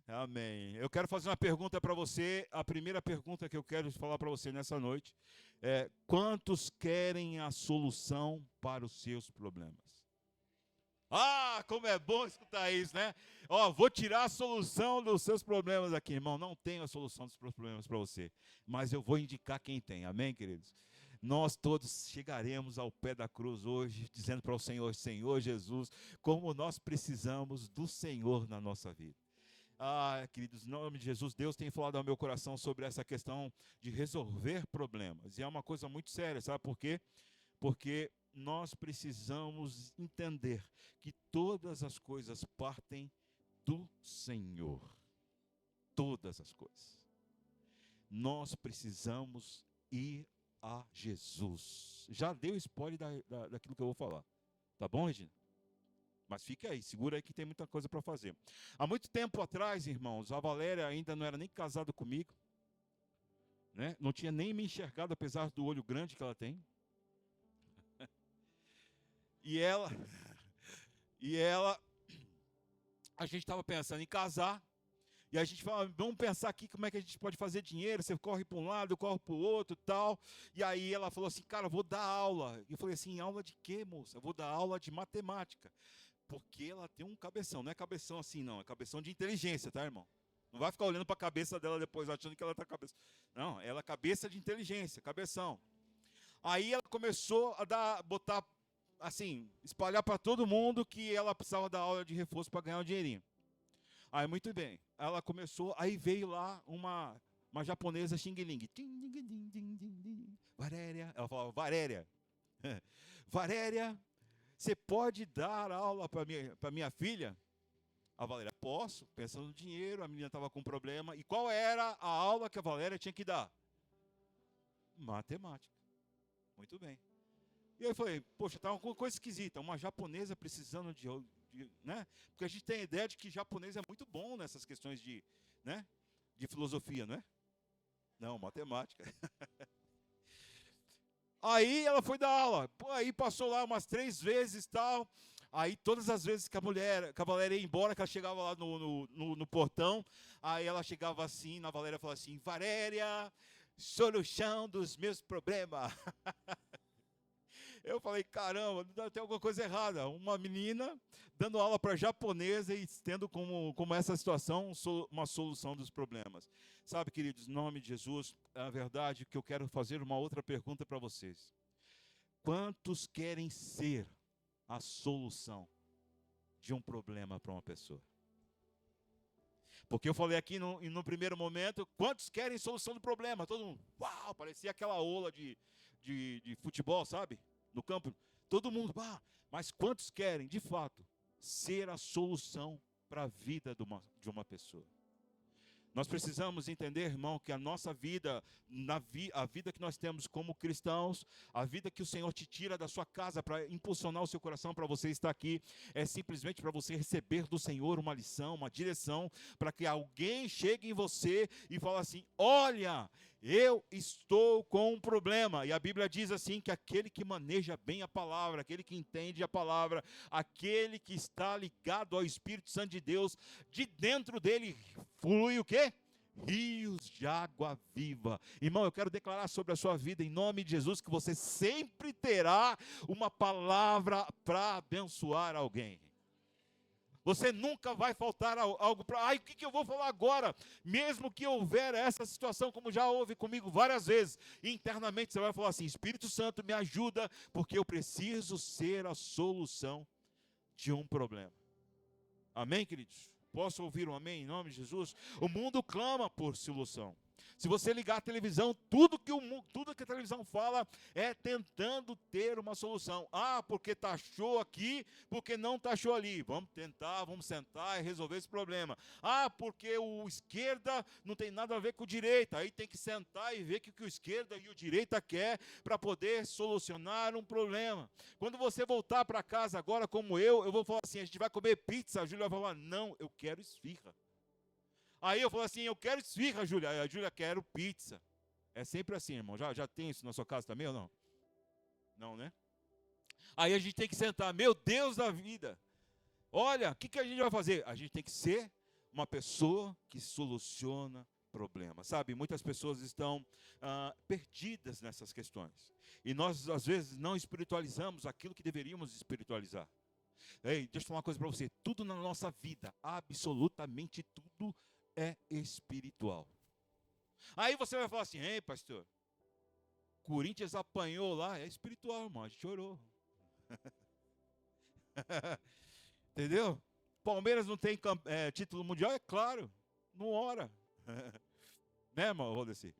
Amém. Eu quero fazer uma pergunta para você. A primeira pergunta que eu quero falar para você nessa noite é: quantos querem a solução para os seus problemas? Ah, como é bom escutar isso, né? Ó, vou tirar a solução dos seus problemas aqui, irmão. Não tenho a solução dos seus problemas para você, mas eu vou indicar quem tem. Amém, queridos? Nós todos chegaremos ao pé da cruz hoje, dizendo para o Senhor: Senhor Jesus, como nós precisamos do Senhor na nossa vida. Ah, queridos, em nome de Jesus, Deus tem falado ao meu coração sobre essa questão de resolver problemas. E é uma coisa muito séria, sabe por quê? Porque nós precisamos entender que todas as coisas partem do Senhor. Todas as coisas. Nós precisamos ir a Jesus. Já deu spoiler daquilo que eu vou falar. Tá bom, Regina? Mas fica aí, segura aí que tem muita coisa para fazer. Há muito tempo atrás, irmãos, a Valéria ainda não era nem casada comigo, né? Não tinha nem me enxergado, apesar do olho grande que ela tem. E ela, e ela, a gente estava pensando em casar. E a gente fala, vamos pensar aqui como é que a gente pode fazer dinheiro. Você corre para um lado, eu corro para o outro e tal. E aí ela falou assim, cara, eu vou dar aula. E eu falei assim, aula de quê, moça? Eu vou dar aula de matemática. Porque ela tem um cabeção, não é cabeção assim não, é cabeção de inteligência, tá, irmão? Não vai ficar olhando para a cabeça dela depois achando que ela tá cabeça. Não, ela é cabeça de inteligência, cabeção. Aí ela começou a botar assim, espalhar para todo mundo que ela precisava dar aula de reforço para ganhar um dinheirinho. Aí muito bem, ela começou, aí veio lá uma japonesa Xing Ling. Valéria, ela falava, Valéria, Valéria, você pode dar aula para minha filha? A Valéria, posso, pensando no dinheiro, a menina estava com problema. E qual era a aula que a Valéria tinha que dar? Matemática. Muito bem. E aí eu falei, poxa, tá uma coisa esquisita, uma japonesa precisando né? Porque a gente tem a ideia de que japonês é muito bom nessas questões né? De filosofia, não é? Não, matemática. Aí ela foi dar aula. Pô, aí passou lá umas 3 vezes e tal. Aí todas as vezes que a Valéria ia embora, que ela chegava lá no portão, aí ela chegava assim, na Valéria falava assim, Valéria, solução dos meus problemas. Eu falei, caramba, tem alguma coisa errada. Uma menina dando aula para japonesa e tendo como essa situação uma solução dos problemas. Sabe, queridos, em nome de Jesus, é a verdade que eu quero fazer uma outra pergunta para vocês. Quantos querem ser a solução de um problema para uma pessoa? Porque eu falei aqui no primeiro momento, quantos querem solução do problema? Todo mundo, uau, parecia aquela ola de futebol, sabe? No campo, todo mundo, mas quantos querem, de fato, ser a solução para a vida de uma pessoa? Nós precisamos entender, irmão, que a nossa vida, a vida que nós temos como cristãos, a vida que o Senhor te tira da sua casa para impulsionar o seu coração para você estar aqui, é simplesmente para você receber do Senhor uma lição, uma direção, para que alguém chegue em você e fale assim, olha, eu estou com um problema. E a Bíblia diz assim, que aquele que maneja bem a palavra, aquele que entende a palavra, aquele que está ligado ao Espírito Santo de Deus, de dentro dele flui o quê? Rios de água viva. Irmão, eu quero declarar sobre a sua vida, em nome de Jesus, que você sempre terá uma palavra para abençoar alguém. Você nunca vai faltar algo para... o que eu vou falar agora? Mesmo que houver essa situação, como já houve comigo várias vezes, internamente você vai falar assim, Espírito Santo me ajuda, porque eu preciso ser a solução de um problema. Amém, queridos? Posso ouvir um amém em nome de Jesus? O mundo clama por solução. Se você ligar a televisão, tudo que a televisão fala é tentando ter uma solução. Ah, porque taxou aqui, porque não taxou ali. Vamos tentar, vamos sentar e resolver esse problema. Ah, porque o esquerda não tem nada a ver com o direita. Aí tem que sentar e ver o que o esquerda e o direita quer para poder solucionar um problema. Quando você voltar para casa agora, como eu vou falar assim, a gente vai comer pizza. A Júlia vai falar, não, eu quero esfirra. Aí eu falo assim, eu quero esfirra, Júlia. Aí a Júlia, quero pizza. É sempre assim, irmão. Já tem isso na sua casa também ou não? Não, né? Aí a gente tem que sentar, meu Deus da vida. Olha, o que a gente vai fazer? A gente tem que ser uma pessoa que soluciona problemas. Sabe, muitas pessoas estão perdidas nessas questões. E nós, às vezes, não espiritualizamos aquilo que deveríamos espiritualizar. Ei, deixa eu falar uma coisa para você. Tudo na nossa vida, absolutamente tudo é espiritual. Aí você vai falar assim, ei, pastor, Corinthians apanhou lá, é espiritual, irmão, a gente orou. Entendeu? Palmeiras não tem título mundial, é claro, não ora. Né, irmão, Rodeci?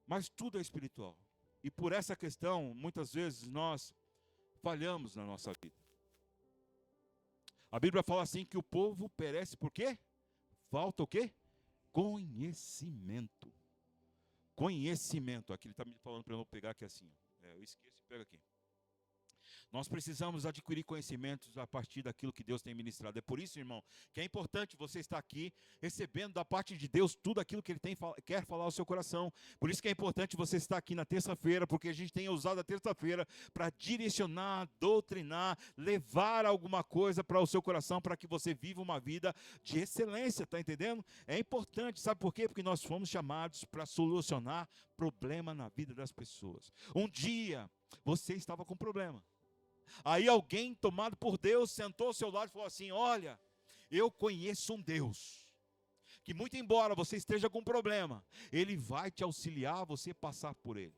Mas tudo é espiritual. E por essa questão, muitas vezes nós falhamos na nossa vida. A Bíblia fala assim que o povo perece por quê? Falta o quê? Conhecimento. Conhecimento. Aqui ele está me falando para eu não pegar aqui assim. Eu esqueço e pego aqui. Nós precisamos adquirir conhecimentos a partir daquilo que Deus tem ministrado. É por isso, irmão, que é importante você estar aqui recebendo da parte de Deus tudo aquilo que Ele quer falar ao seu coração. Por isso que é importante você estar aqui na terça-feira, porque a gente tem usado a terça-feira para direcionar, doutrinar, levar alguma coisa para o seu coração, para que você viva uma vida de excelência, está entendendo? É importante, sabe por quê? Porque nós fomos chamados para solucionar problema na vida das pessoas. Um dia, você estava com problema. Aí alguém tomado por Deus sentou ao seu lado e falou assim, olha, eu conheço um Deus, que muito embora você esteja com problema, Ele vai te auxiliar a você passar por ele.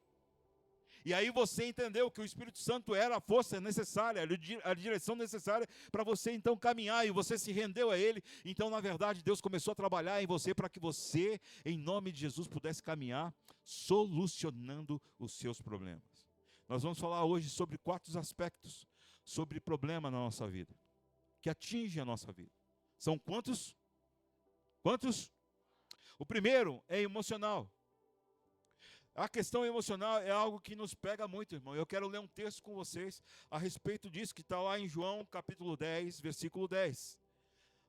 E aí você entendeu que o Espírito Santo era a força necessária, a direção necessária para você então caminhar, e você se rendeu a Ele. Então na verdade Deus começou a trabalhar em você para que você, em nome de Jesus, pudesse caminhar solucionando os seus problemas. Nós vamos falar hoje sobre 4 aspectos, sobre problema na nossa vida, que atingem a nossa vida. São quantos? Quantos? O primeiro é emocional. A questão emocional é algo que nos pega muito, irmão. Eu quero ler um texto com vocês a respeito disso, que está lá em João capítulo 10, versículo 10.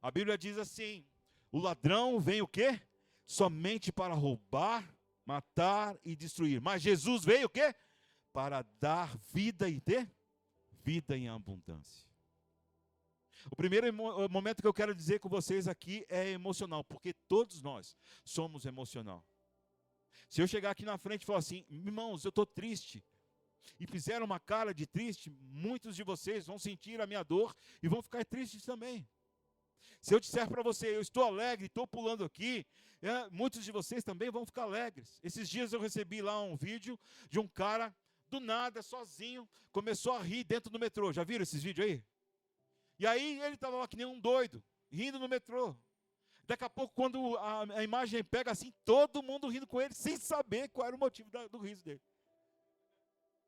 A Bíblia diz assim, o ladrão vem o quê? Somente para roubar, matar e destruir. Mas Jesus veio o quê? Para dar vida e ter vida em abundância. O primeiro momento que eu quero dizer com vocês aqui é emocional, porque todos nós somos emocional. Se eu chegar aqui na frente e falar assim, irmãos, eu estou triste, e fizeram uma cara de triste, muitos de vocês vão sentir a minha dor e vão ficar tristes também. Se eu disser para você, eu estou alegre, estou pulando aqui, muitos de vocês também vão ficar alegres. Esses dias eu recebi lá um vídeo de um cara, do nada, sozinho, começou a rir dentro do metrô. Já viram esses vídeos aí? E aí ele estava lá que nem um doido, rindo no metrô. Daqui a pouco, quando a imagem pega assim, todo mundo rindo com ele, sem saber qual era o motivo do riso dele.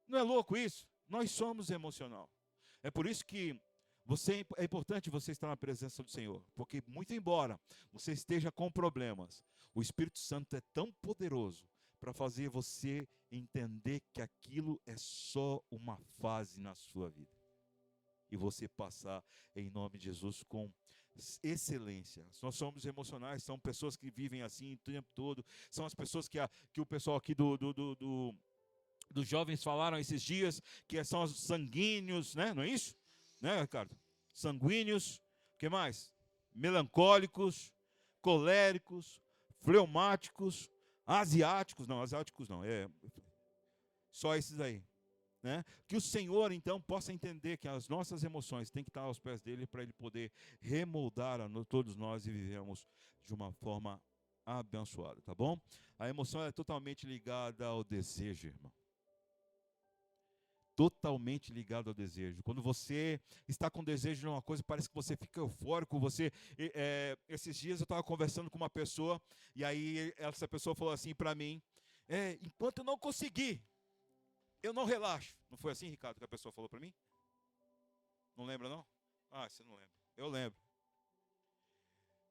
Não é louco isso? Nós somos emocional. É por isso que é importante você estar na presença do Senhor. Porque muito embora você esteja com problemas, o Espírito Santo é tão poderoso para fazer você entender que aquilo é só uma fase na sua vida. E você passar, em nome de Jesus, com excelência. Nós somos emocionais, são pessoas que vivem assim o tempo todo. São as pessoas que o pessoal aqui dos jovens falaram esses dias, que são os sanguíneos, né? Não é isso? Né, Ricardo? Sanguíneos, o que mais? Melancólicos, coléricos, fleumáticos, asiáticos não, só esses aí, né? Que o Senhor então possa entender que as nossas emoções têm que estar aos pés dele, para ele poder remoldar todos nós e vivemos de uma forma abençoada, tá bom? A emoção é totalmente ligada ao desejo, irmão. Totalmente ligado ao desejo. Quando você está com desejo de uma coisa, parece que você fica eufórico. Esses dias eu estava conversando com uma pessoa, e aí essa pessoa falou assim para mim, enquanto eu não conseguir, eu não relaxo. Não foi assim, Ricardo, que a pessoa falou para mim? Não lembra, não? Ah, você não lembra. Eu lembro.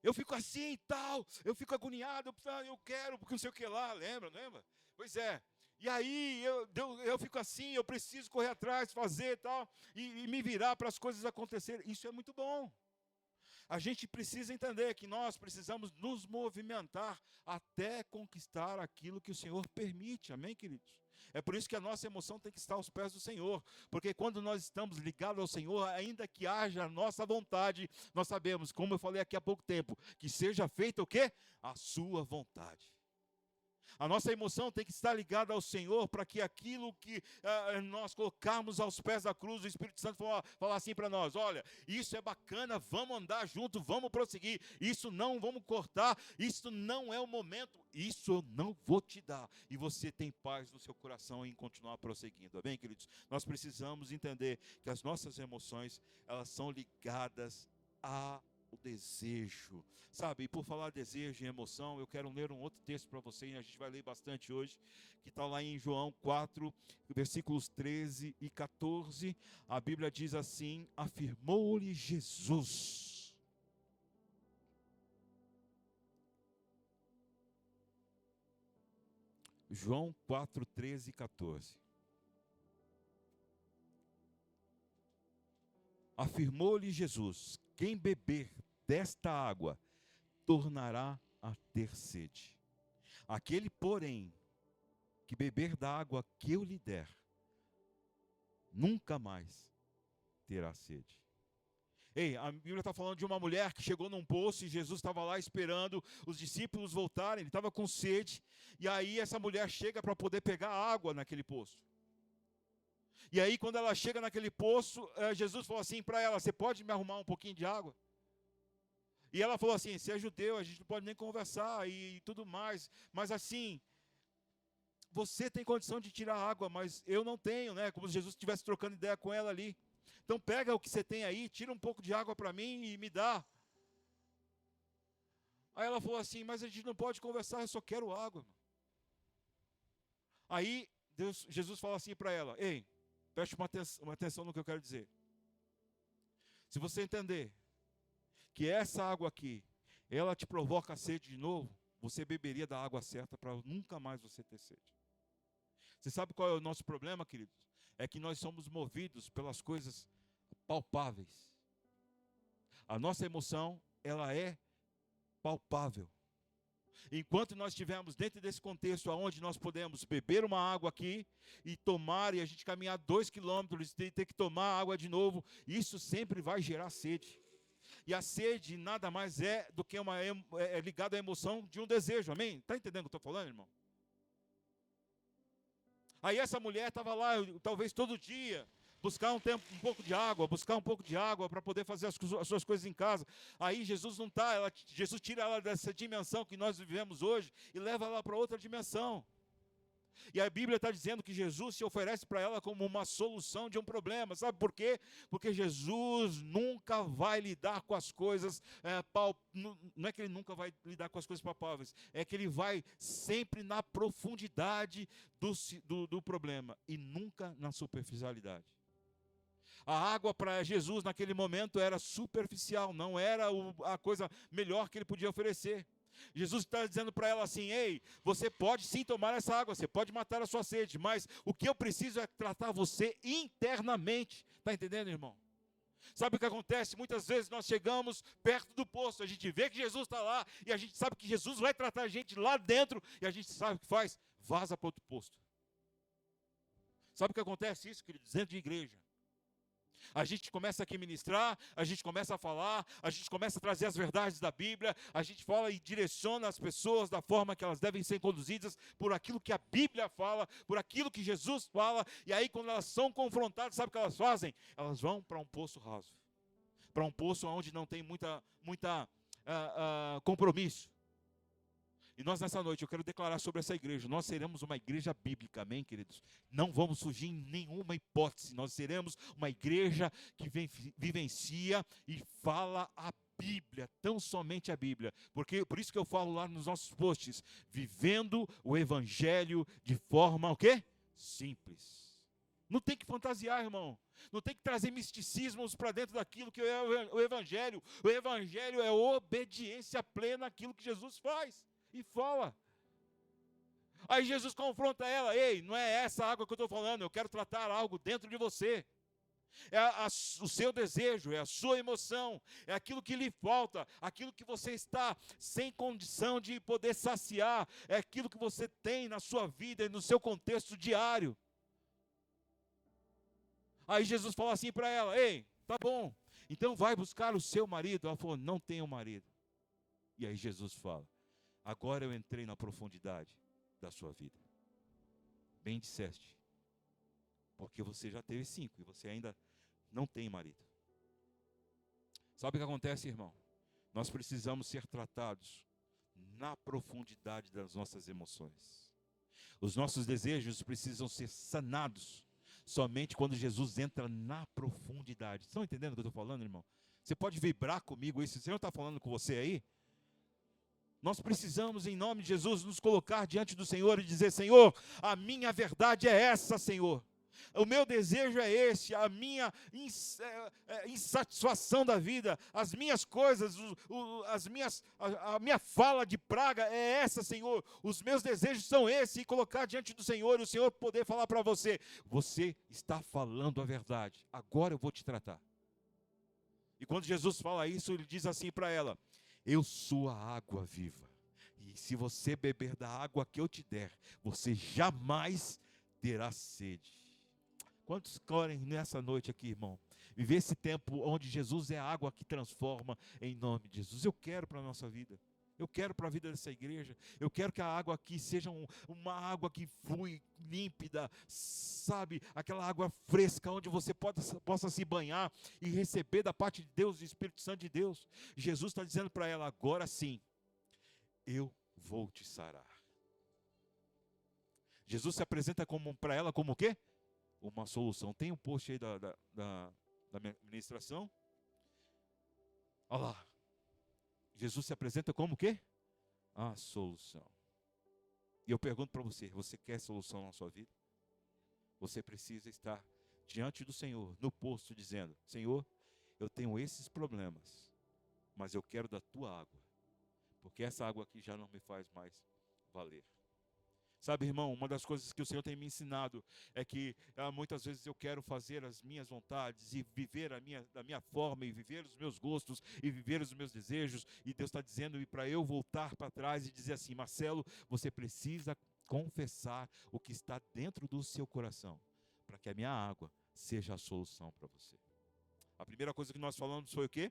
Eu fico assim e tal, eu fico agoniado, eu quero, porque não sei o que lá, lembra? Pois é. E aí eu fico assim, eu preciso correr atrás, fazer e tal, e me virar para as coisas acontecerem. Isso é muito bom. A gente precisa entender que nós precisamos nos movimentar até conquistar aquilo que o Senhor permite. Amém, queridos? É por isso que a nossa emoção tem que estar aos pés do Senhor. Porque quando nós estamos ligados ao Senhor, ainda que haja a nossa vontade, nós sabemos, como eu falei aqui há pouco tempo, que seja feita o quê? A sua vontade. A nossa emoção tem que estar ligada ao Senhor para que aquilo que nós colocarmos aos pés da cruz, o Espírito Santo falar assim para nós: olha, isso é bacana, vamos andar junto, vamos prosseguir, isso não, vamos cortar, isso não é o momento, isso eu não vou te dar. E você tem paz no seu coração em continuar prosseguindo, amém, queridos? Nós precisamos entender que as nossas emoções, elas são ligadas a o desejo, sabe? E por falar desejo e emoção, eu quero ler um outro texto para você, e a gente vai ler bastante hoje, que está lá em João 4, versículos 13 e 14, a Bíblia diz assim: afirmou-lhe Jesus. João 4, 13 e 14. Afirmou-lhe Jesus: quem beber desta água tornará a ter sede. Aquele, porém, que beber da água que eu lhe der, nunca mais terá sede. Ei, a Bíblia está falando de uma mulher que chegou num poço e Jesus estava lá esperando os discípulos voltarem, ele estava com sede, e aí essa mulher chega para poder pegar água naquele poço. E aí quando ela chega naquele poço, Jesus falou assim para ela: você pode me arrumar um pouquinho de água? E ela falou assim: você é judeu, a gente não pode nem conversar e tudo mais, mas assim, você tem condição de tirar água, mas eu não tenho, né? Como se Jesus estivesse trocando ideia com ela ali. Então pega o que você tem aí, tira um pouco de água para mim e me dá. Aí ela falou assim: mas a gente não pode conversar, eu só quero água. Aí Jesus fala assim para ela: ei, preste uma atenção no que eu quero dizer. Se você entender que essa água aqui, ela te provoca sede de novo, você beberia da água certa para nunca mais você ter sede. Você sabe qual é o nosso problema, queridos? É que nós somos movidos pelas coisas palpáveis. A nossa emoção, ela é palpável. Enquanto nós estivermos dentro desse contexto onde nós podemos beber uma água aqui e tomar, e a gente caminhar 2 quilômetros e ter que tomar água de novo, isso sempre vai gerar sede. E a sede nada mais é do que ligada à emoção de um desejo, amém? Está entendendo o que eu estou falando, irmão? Aí essa mulher estava lá, talvez todo dia, buscar um pouco de água para poder fazer as suas coisas em casa. Aí Jesus não está, Jesus tira ela dessa dimensão que nós vivemos hoje e leva ela para outra dimensão. E a Bíblia está dizendo que Jesus se oferece para ela como uma solução de um problema. Sabe por quê? Porque Jesus nunca vai lidar com as coisas não é que ele nunca vai lidar com as coisas palpáveis, é que ele vai sempre na profundidade do problema e nunca na superficialidade. A água para Jesus naquele momento era superficial, não era a coisa melhor que ele podia oferecer. Jesus está dizendo para ela assim: ei, você pode sim tomar essa água, você pode matar a sua sede, mas o que eu preciso é tratar você internamente. Está entendendo, irmão? Sabe o que acontece? Muitas vezes nós chegamos perto do poço, a gente vê que Jesus está lá, e a gente sabe que Jesus vai tratar a gente lá dentro, e a gente sabe o que faz? Vaza para outro posto. Sabe o que acontece isso, querido? Dentro de igreja. A gente começa aqui a ministrar, a gente começa a falar, a gente começa a trazer as verdades da Bíblia, a gente fala e direciona as pessoas da forma que elas devem ser conduzidas por aquilo que a Bíblia fala, por aquilo que Jesus fala, e aí quando elas são confrontadas, sabe o que elas fazem? Elas vão para um poço raso, para um poço onde não tem muita compromisso. E nós nessa noite, eu quero declarar sobre essa igreja, nós seremos uma igreja bíblica, amém, queridos? Não vamos fugir em nenhuma hipótese, nós seremos uma igreja que vivencia e fala a Bíblia, tão somente a Bíblia, porque por isso que eu falo lá nos nossos posts, vivendo o Evangelho de forma, o quê? Simples. Não tem que fantasiar, irmão. Não tem que trazer misticismos para dentro daquilo que é o Evangelho. O Evangelho é obediência plena àquilo que Jesus faz e fala. Aí Jesus confronta ela: ei, não é essa água que eu estou falando, eu quero tratar algo dentro de você. o seu desejo, é a sua emoção, é aquilo que lhe falta, aquilo que você está sem condição de poder saciar, é aquilo que você tem na sua vida e no seu contexto diário. Aí Jesus fala assim para ela: ei, tá bom, então vai buscar o seu marido. Ela falou: não tenho marido. E aí Jesus fala: agora eu entrei na profundidade da sua vida. Bem disseste, porque você já teve 5 e você ainda não tem marido. Sabe o que acontece, irmão? Nós precisamos ser tratados na profundidade das nossas emoções. Os nossos desejos precisam ser sanados somente quando Jesus entra na profundidade. Estão entendendo o que eu estou falando, irmão? Você pode vibrar comigo isso? O Senhor está falando com você aí? Nós precisamos, em nome de Jesus, nos colocar diante do Senhor e dizer: Senhor, a minha verdade é essa, Senhor. O meu desejo é esse, a minha insatisfação da vida, as minhas coisas, a minha fala de praga é essa, Senhor. Os meus desejos são esses, e colocar diante do Senhor, e o Senhor poder falar para você: você está falando a verdade, agora eu vou te tratar. E quando Jesus fala isso, ele diz assim para ela: eu sou a água viva, e se você beber da água que eu te der, você jamais terá sede. Quantos querem nessa noite aqui, irmão, viver esse tempo onde Jesus é a água que transforma, em nome de Jesus? Eu quero para a nossa vida, eu quero para a vida dessa igreja, eu quero que a água aqui seja uma água que flui límpida, sabe, aquela água fresca, onde você possa se banhar e receber da parte de Deus, do Espírito Santo de Deus. Jesus está dizendo para ela: agora sim, eu vou te sarar. Jesus se apresenta para ela como o quê? Uma solução. Tem um post aí da minha ministração. Olha lá. Jesus se apresenta como o quê? A solução. E eu pergunto para você: você quer solução na sua vida? Você precisa estar diante do Senhor, no posto, dizendo: Senhor, eu tenho esses problemas, mas eu quero da tua água, porque essa água aqui já não me faz mais valer. Sabe, irmão, uma das coisas que o Senhor tem me ensinado é que muitas vezes eu quero fazer as minhas vontades e viver da minha forma, e viver os meus gostos, e viver os meus desejos, e Deus está dizendo para eu voltar para trás e dizer assim: Marcelo, você precisa confessar o que está dentro do seu coração, para que a minha água seja a solução para você. A primeira coisa que nós falamos foi o quê?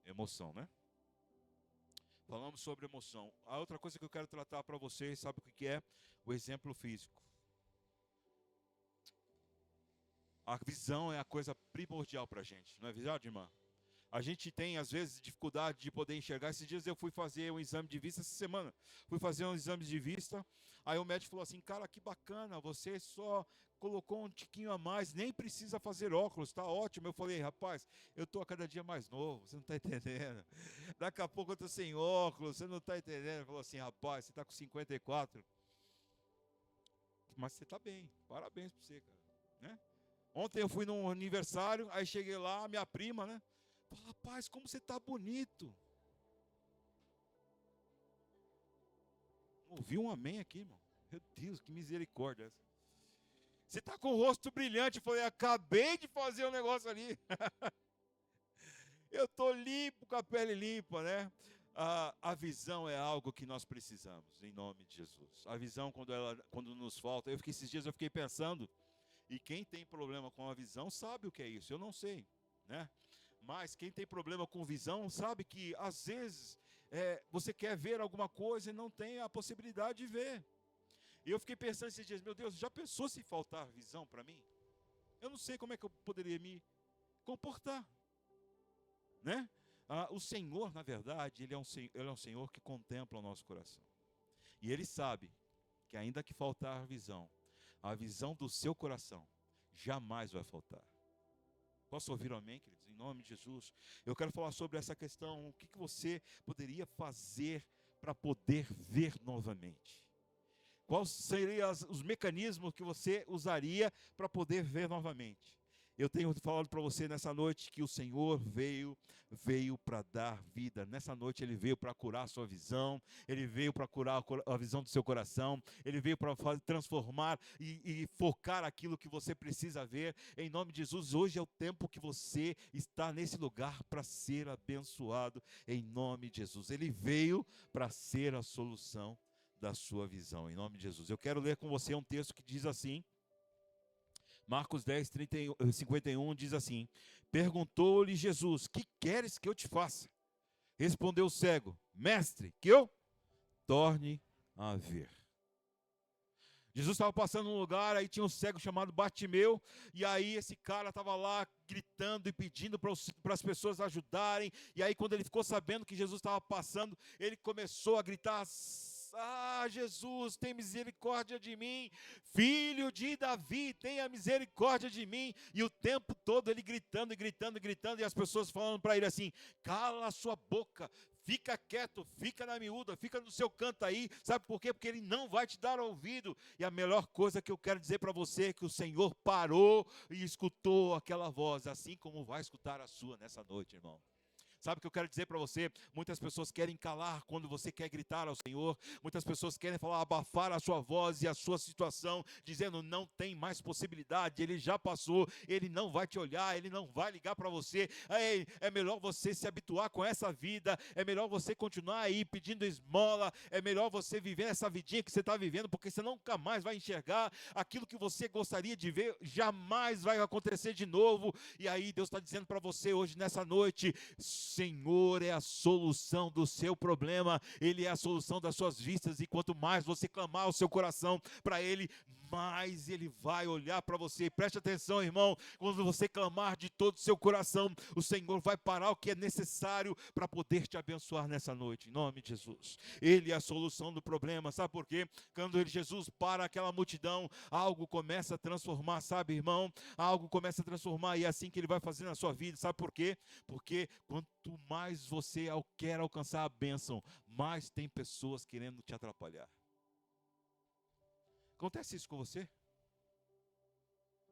Emoção, né? Falamos sobre emoção. A outra coisa que eu quero tratar para vocês, sabe o que é? O exemplo físico. A visão é a coisa primordial para a gente, não é verdade, irmã? A gente tem, às vezes, dificuldade de poder enxergar. Esses dias eu fui fazer um exame de vista, essa semana, fui fazer um exame de vista, aí o médico falou assim: cara, que bacana, você só colocou um tiquinho a mais, nem precisa fazer óculos, tá ótimo. Eu falei: rapaz, eu estou a cada dia mais novo, você não está entendendo. Daqui a pouco eu estou sem óculos, você não está entendendo. Ele falou assim: rapaz, você está com 54, mas você está bem, parabéns para você, cara, né? Ontem eu fui num aniversário, aí cheguei lá, minha prima, né? Falei: rapaz, como você está bonito. Ouvi um amém aqui, irmão. Meu Deus, que misericórdia essa. Você está com o rosto brilhante. Eu falei: acabei de fazer um negócio ali. Eu estou limpo, com a pele limpa, né? A visão é algo que nós precisamos, em nome de Jesus. A visão, quando nos falta, esses dias eu fiquei pensando, e quem tem problema com a visão sabe o que é isso. Eu não sei, né? Mas quem tem problema com visão sabe que às vezes você quer ver alguma coisa e não tem a possibilidade de ver. E eu fiquei pensando esses dias: meu Deus, já pensou se faltar visão para mim? Eu não sei como é que eu poderia me comportar, né? O Senhor, na verdade, Ele é um Senhor que contempla o nosso coração. E Ele sabe que ainda que faltar a visão do seu coração jamais vai faltar. Posso ouvir um amém, queridos? Em nome de Jesus. Eu quero falar sobre essa questão: o que você poderia fazer para poder ver novamente? Quais seriam os mecanismos que você usaria para poder ver novamente? Eu tenho falado para você nessa noite que o Senhor veio para dar vida. Nessa noite Ele veio para curar a sua visão, Ele veio para curar a visão do seu coração, Ele veio para transformar e focar aquilo que você precisa ver. Em nome de Jesus, hoje é o tempo que você está nesse lugar para ser abençoado, em nome de Jesus. Ele veio para ser a solução da sua visão, em nome de Jesus. Eu quero ler com você um texto que diz assim, Marcos 10, 51 diz assim: perguntou-lhe Jesus, que queres que eu te faça? Respondeu o cego, mestre, que eu torne a ver. Jesus estava passando num lugar, aí tinha um cego chamado Bartimeu, e aí esse cara estava lá gritando e pedindo para as pessoas ajudarem, e aí quando ele ficou sabendo que Jesus estava passando, ele começou a gritar: ah, Jesus, tem misericórdia de mim, filho de Davi, tenha misericórdia de mim. E o tempo todo ele gritando e gritando e gritando, e as pessoas falando para ele assim: cala a sua boca, fica quieto, fica na miúda, fica no seu canto aí. Sabe por quê? Porque ele não vai te dar ouvido. E a melhor coisa que eu quero dizer para você é que o Senhor parou e escutou aquela voz, assim como vai escutar a sua nessa noite, irmão. Sabe o que eu quero dizer para você? Muitas pessoas querem calar quando você quer gritar ao Senhor. Muitas pessoas querem falar, abafar a sua voz e a sua situação, dizendo não tem mais possibilidade, ele já passou, ele não vai te olhar, ele não vai ligar para você. É melhor você se habituar com essa vida, é melhor você continuar aí pedindo esmola, é melhor você viver essa vidinha que você está vivendo, porque você nunca mais vai enxergar aquilo que você gostaria de ver, jamais vai acontecer de novo. E aí Deus está dizendo para você hoje, nessa noite: Senhor é a solução do seu problema, Ele é a solução das suas vistas, e quanto mais você clamar o seu coração para Ele, mais Ele vai olhar para você. Preste atenção, irmão, quando você clamar de todo o seu coração, o Senhor vai parar o que é necessário para poder te abençoar nessa noite, em nome de Jesus. Ele é a solução do problema. Sabe por quê? Quando Jesus para aquela multidão, algo começa a transformar, sabe, irmão? Algo começa a transformar, e é assim que Ele vai fazer na sua vida. Sabe por quê? Porque quanto mais você quer alcançar a bênção, mais tem pessoas querendo te atrapalhar. Acontece isso com você?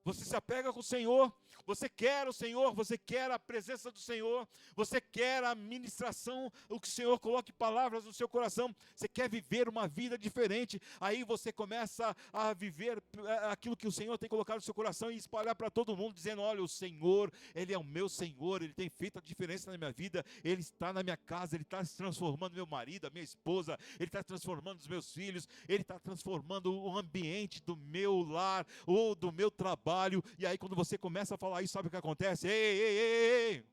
Você se apega com o Senhor, você quer o Senhor, você quer a presença do Senhor, você quer a ministração, o que o Senhor coloque palavras no seu coração, você quer viver uma vida diferente, aí você começa a viver aquilo que o Senhor tem colocado no seu coração e espalhar para todo mundo, dizendo: olha, o Senhor, Ele é o meu Senhor, Ele tem feito a diferença na minha vida, Ele está na minha casa, Ele está transformando meu marido, a minha esposa, Ele está transformando os meus filhos, Ele está transformando o ambiente do meu lar, ou do meu trabalho. E aí quando você começa a falar isso, sabe o que acontece? Ei,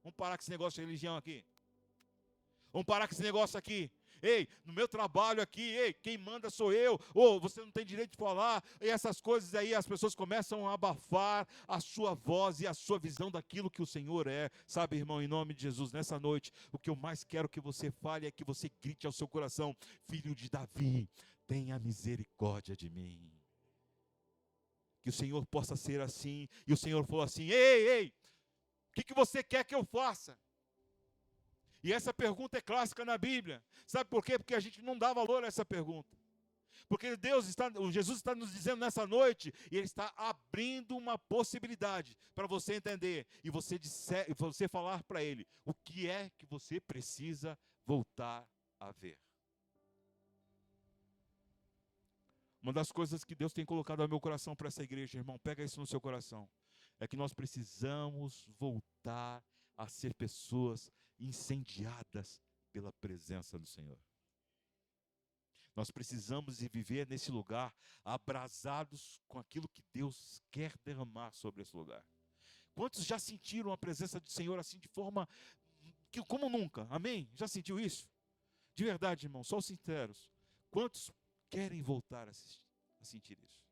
vamos parar com esse negócio de religião aqui. Vamos parar com esse negócio aqui. Ei, no meu trabalho aqui, ei, quem manda sou eu. Ou você não tem direito de falar. E essas coisas aí, as pessoas começam a abafar a sua voz e a sua visão daquilo que o Senhor é. Sabe, irmão, em nome de Jesus, nessa noite, o que eu mais quero que você fale é que você grite ao seu coração: filho de Davi, tenha misericórdia de mim. Que o Senhor possa ser assim. E o Senhor falou assim: ei, o que você quer que eu faça? E essa pergunta é clássica na Bíblia. Sabe por quê? Porque a gente não dá valor a essa pergunta. Porque Jesus está nos dizendo nessa noite, e Ele está abrindo uma possibilidade para você entender, e você falar para Ele o que é que você precisa voltar a ver. Uma das coisas que Deus tem colocado no meu coração para essa igreja, irmão, pega isso no seu coração, é que nós precisamos voltar a ser pessoas incendiadas pela presença do Senhor. Nós precisamos de viver nesse lugar abrasados com aquilo que Deus quer derramar sobre esse lugar. Quantos já sentiram a presença do Senhor assim de forma que como nunca? Amém? Já sentiu isso? De verdade, irmão, só os sinceros. Quantos querem voltar a sentir isso?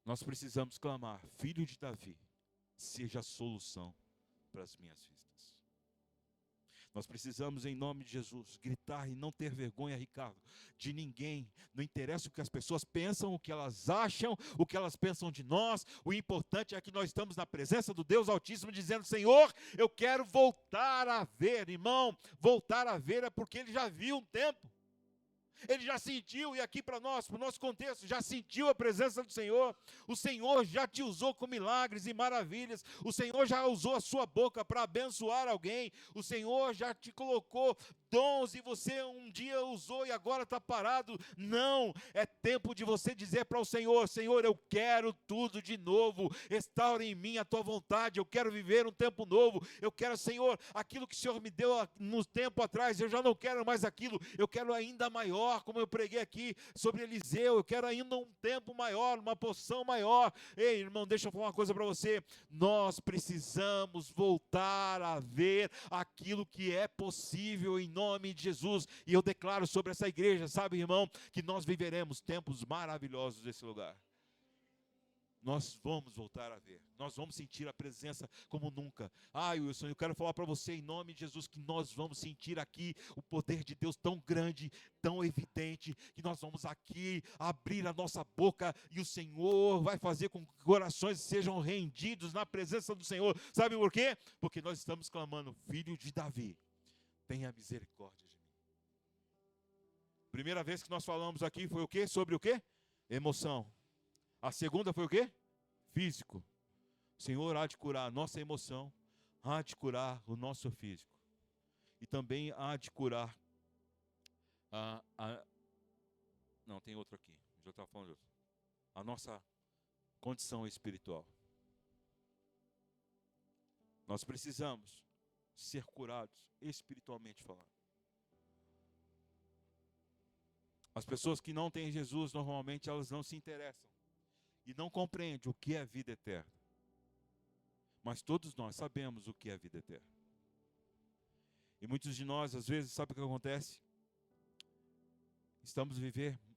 Nós precisamos clamar: filho de Davi, seja a solução para as minhas vistas. Nós precisamos, em nome de Jesus, gritar e não ter vergonha, Ricardo, de ninguém. Não interessa o que as pessoas pensam, o que elas acham, o que elas pensam de nós. O importante é que nós estamos na presença do Deus Altíssimo, dizendo: Senhor, eu quero voltar a ver. Irmão, voltar a ver é porque Ele já viu um tempo. Ele já sentiu, e aqui para nós, para o nosso contexto, já sentiu a presença do Senhor. O Senhor já te usou com milagres e maravilhas. O Senhor já usou a sua boca para abençoar alguém. O Senhor já te colocou dons e você um dia usou e agora está parado. Não, é tempo de você dizer para o Senhor: Senhor, eu quero tudo de novo. Restaure em mim a tua vontade. Eu quero viver um tempo novo. Eu quero, Senhor, aquilo que o Senhor me deu no tempo atrás. Eu já não quero mais aquilo. Eu quero ainda maior, como eu preguei aqui sobre Eliseu. Eu quero ainda um tempo maior, uma porção maior. Ei, irmão, deixa eu falar uma coisa para você. Nós precisamos voltar a ver aquilo que é possível em nome de Jesus. E eu declaro sobre essa igreja, sabe, irmão, que nós viveremos tempos maravilhosos nesse lugar. Nós vamos voltar a ver, nós vamos sentir a presença como nunca. Wilson, eu quero falar para você em nome de Jesus que nós vamos sentir aqui o poder de Deus tão grande, tão evidente, que nós vamos aqui abrir a nossa boca e o Senhor vai fazer com que corações sejam rendidos na presença do Senhor. Sabe por quê? Porque nós estamos clamando: Filho de Davi, tenha misericórdia de mim. Primeira vez que nós falamos aqui foi o quê? Sobre o quê? Emoção. A segunda foi o quê? Físico. O Senhor há de curar a nossa emoção, há de curar o nosso físico. E também há de curar não, tem outro aqui. Já estava falando de outro. A nossa condição espiritual. Nós precisamos ser curados espiritualmente falando. As pessoas que não têm Jesus, normalmente elas não se interessam e não compreendem o que é a vida eterna. Mas todos nós sabemos o que é a vida eterna. E muitos de nós, às vezes, sabe o que acontece? Estamos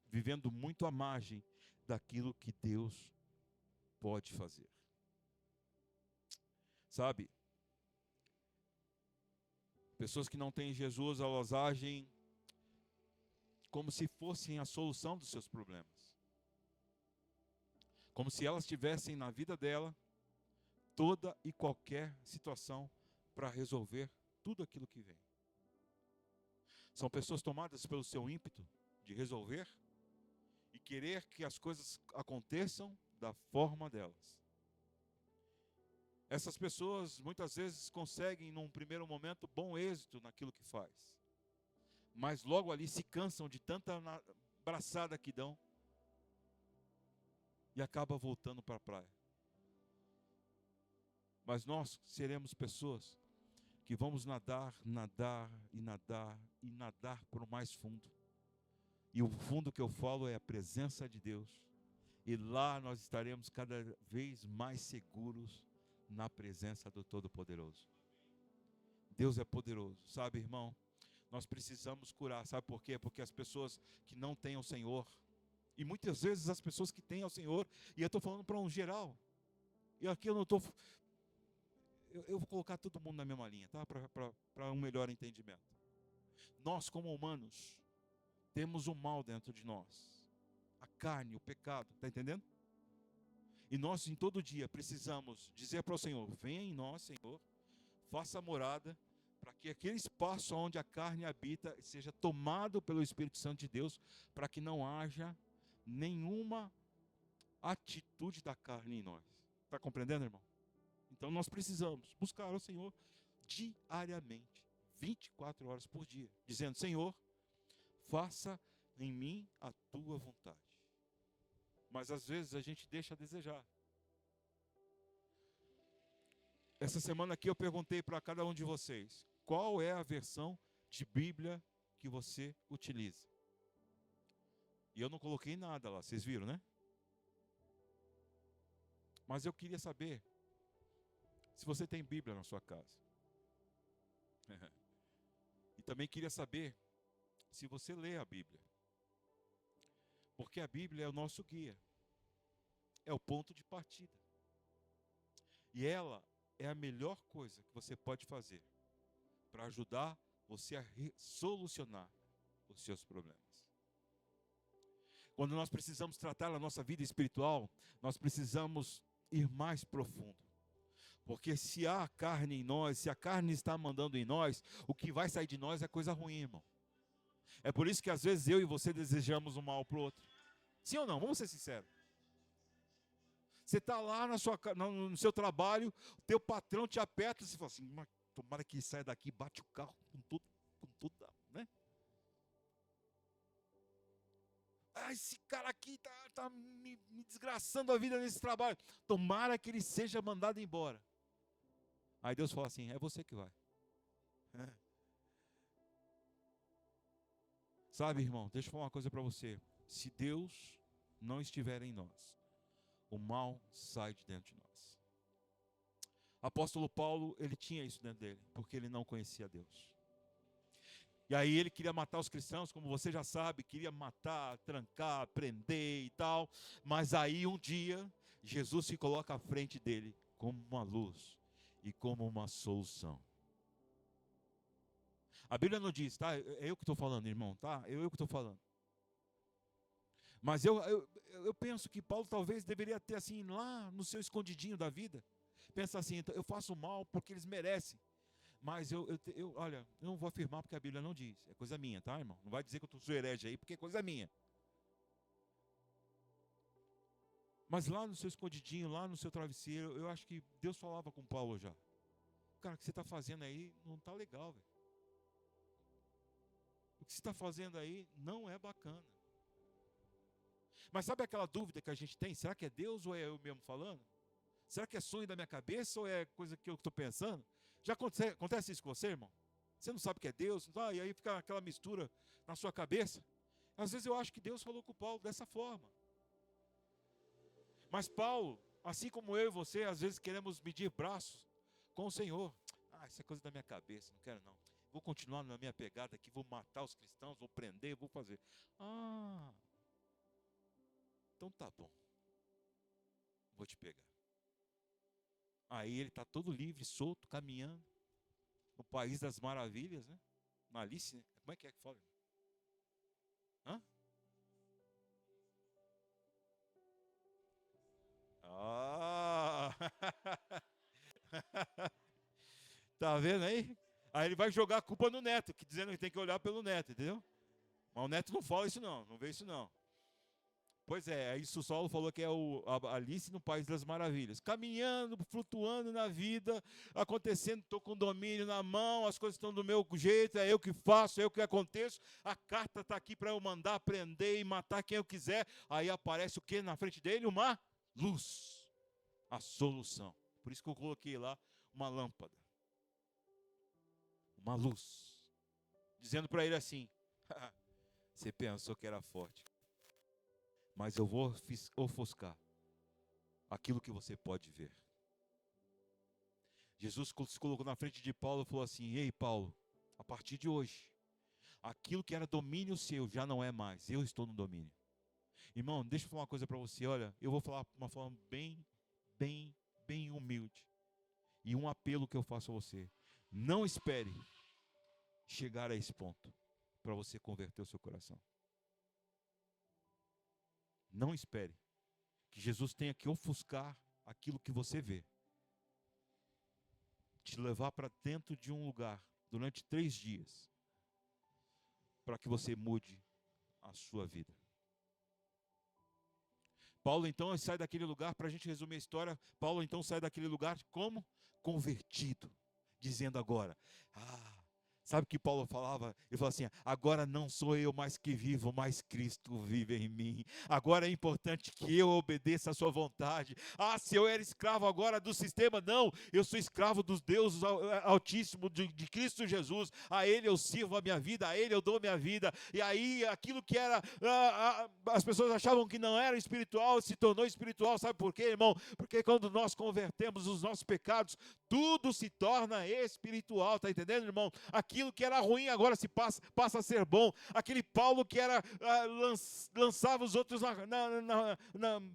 vivendo muito à margem daquilo que Deus pode fazer. Sabe? Pessoas que não têm Jesus, elas agem como se fossem a solução dos seus problemas. Como se elas tivessem na vida dela toda e qualquer situação para resolver tudo aquilo que vem. São pessoas tomadas pelo seu ímpeto de resolver e querer que as coisas aconteçam da forma delas. Essas pessoas muitas vezes conseguem num primeiro momento bom êxito naquilo que faz. Mas logo ali se cansam de tanta braçada que dão e acaba voltando para a praia. Mas nós seremos pessoas que vamos nadar, nadar e nadar e nadar para o mais fundo. E o fundo que eu falo é a presença de Deus. E lá nós estaremos cada vez mais seguros na presença do Todo-Poderoso. Deus é poderoso, sabe, irmão? Nós precisamos curar, sabe por quê? Porque as pessoas que não têm o Senhor, e muitas vezes as pessoas que têm o Senhor, e eu estou falando para um geral, e aqui eu não estou... Eu vou colocar todo mundo na mesma linha, tá? Para um melhor entendimento. Nós, como humanos, temos o mal dentro de nós. A carne, o pecado, está entendendo? E nós, em todo dia, precisamos dizer para o Senhor: venha em nós, Senhor, faça morada, para que aquele espaço onde a carne habita seja tomado pelo Espírito Santo de Deus, para que não haja nenhuma atitude da carne em nós. Está compreendendo, irmão? Então nós precisamos buscar o Senhor diariamente, 24 horas por dia, dizendo: Senhor, faça em mim a tua vontade. Mas às vezes a gente deixa a desejar. Essa semana aqui eu perguntei para cada um de vocês: qual é a versão de Bíblia que você utiliza? E eu não coloquei nada lá, vocês viram, né? Mas eu queria saber se você tem Bíblia na sua casa. E também queria saber se você lê a Bíblia. Porque a Bíblia é o nosso guia. É o ponto de partida. E ela é a melhor coisa que você pode fazer para ajudar você a solucionar os seus problemas. Quando nós precisamos tratar a nossa vida espiritual, nós precisamos ir mais profundo. Porque se há carne em nós, se a carne está mandando em nós, o que vai sair de nós é coisa ruim, irmão. É por isso que às vezes eu e você desejamos o mal para o outro. Sim ou não? Vamos ser sinceros. Você está lá no seu trabalho, o teu patrão te aperta, você fala assim, tomara que ele saia daqui, bate o carro com tudo, né? Esse cara aqui tá me desgraçando a vida nesse trabalho. Tomara que ele seja mandado embora. Aí Deus fala assim, é você que vai. Sabe, irmão, deixa eu falar uma coisa para você. Se Deus não estiver em nós, o mal sai de dentro de nós. Apóstolo Paulo, ele tinha isso dentro dele, porque ele não conhecia Deus. E aí ele queria matar os cristãos, como você já sabe, queria matar, trancar, prender e tal. Mas aí um dia, Jesus se coloca à frente dele como uma luz e como uma solução. A Bíblia não diz, tá? É eu que estou falando, irmão, tá? Eu que estou falando. Mas eu penso que Paulo talvez deveria ter assim, lá no seu escondidinho da vida. Pensa assim, eu faço mal porque eles merecem. Mas olha, eu não vou afirmar porque a Bíblia não diz. É coisa minha, tá, irmão? Não vai dizer que eu sou herege aí, porque é coisa minha. Mas lá no seu escondidinho, lá no seu travesseiro, eu acho que Deus falava com Paulo já. Cara, o que você está fazendo aí não está legal, velho. O que você está fazendo aí não é bacana. Mas sabe aquela dúvida que a gente tem? Será que é Deus ou é eu mesmo falando? Será que é sonho da minha cabeça ou é coisa que eu estou pensando? Já acontece isso com você, irmão? Você não sabe que é Deus, e aí fica aquela mistura na sua cabeça. Às vezes eu acho que Deus falou com Paulo dessa forma. Mas Paulo, assim como eu e você, às vezes queremos medir braços com o Senhor. Isso é coisa da minha cabeça, não quero não. Vou continuar na minha pegada aqui, vou matar os cristãos, vou prender, vou fazer. Então tá bom. Vou te pegar. Aí ele está todo livre, solto, caminhando. No país das maravilhas, né? Na Alice, né? Como é que fala? Hã? Tá vendo aí? Aí ele vai jogar a culpa no neto, dizendo que tem que olhar pelo neto, entendeu? Mas o neto não fala isso não vê isso não. Pois é, isso o Saulo falou que é a Alice no País das Maravilhas. Caminhando, flutuando na vida, acontecendo, estou com domínio na mão, as coisas estão do meu jeito, é eu que faço, é eu que aconteço. A carta está aqui para eu mandar prender e matar quem eu quiser. Aí aparece o que na frente dele? Uma luz. A solução. Por isso que eu coloquei lá uma lâmpada. Uma luz. Dizendo para ele assim, você pensou que era forte. Mas eu vou ofuscar aquilo que você pode ver. Jesus se colocou na frente de Paulo e falou assim, ei Paulo, a partir de hoje, aquilo que era domínio seu já não é mais, eu estou no domínio. Irmão, deixa eu falar uma coisa para você, olha, eu vou falar de uma forma bem humilde. E um apelo que eu faço a você, não espere chegar a esse ponto para você converter o seu coração. Não espere que Jesus tenha que ofuscar aquilo que você vê. Te levar para dentro de um lugar durante 3 dias. Para que você mude a sua vida. Paulo então sai daquele lugar, para a gente resumir a história, Paulo então sai daquele lugar como? Convertido. Dizendo agora, sabe o que Paulo falava? Ele falou assim, agora não sou eu mais que vivo, mas Cristo vive em mim. Agora é importante que eu obedeça a sua vontade. Se eu era escravo agora do sistema, não. Eu sou escravo dos deuses altíssimos de Cristo Jesus. A Ele eu sirvo a minha vida, a Ele eu dou a minha vida. E aí aquilo que era, as pessoas achavam que não era espiritual, se tornou espiritual. Sabe por quê, irmão? Porque quando nós convertemos os nossos pecados, tudo se torna espiritual, está entendendo, irmão? Aquilo que era ruim agora passa a ser bom. Aquele Paulo que era lançava os outros